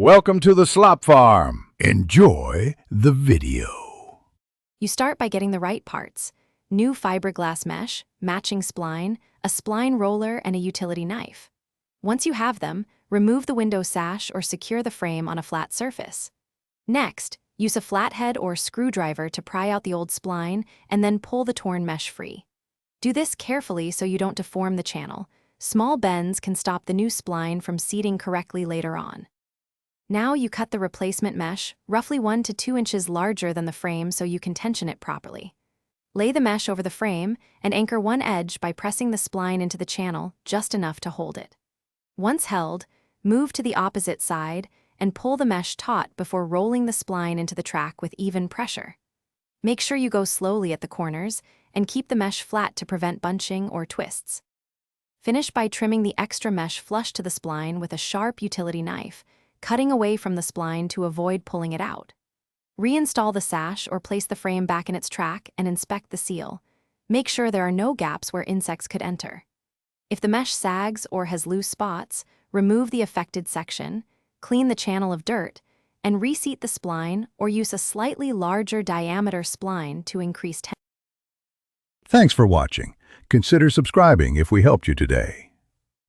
Welcome to the Slop Farm. Enjoy the video. You start by getting the right parts: new fiberglass mesh, matching spline, a spline roller, and a utility knife. Once you have them, remove the window sash or secure the frame on a flat surface. Next, use a flathead or screwdriver to pry out the old spline and then pull the torn mesh free. Do this carefully so you don't deform the channel. Small bends can stop the new spline from seating correctly later on. Now you cut the replacement mesh, roughly 1 to 2 inches larger than the frame so you can tension it properly. Lay the mesh over the frame and anchor one edge by pressing the spline into the channel just enough to hold it. Once held, move to the opposite side and pull the mesh taut before rolling the spline into the track with even pressure. Make sure you go slowly at the corners and keep the mesh flat to prevent bunching or twists. Finish by trimming the extra mesh flush to the spline with a sharp utility knife, cutting away from the spline to avoid pulling it out. Reinstall the sash or place the frame back in its track and inspect the seal. Make sure there are no gaps where insects could enter. If the mesh sags or has loose spots, remove the affected section, clean the channel of dirt, and reseat the spline or use a slightly larger diameter spline to increase tension. Thanks for watching. Consider subscribing if we helped you today.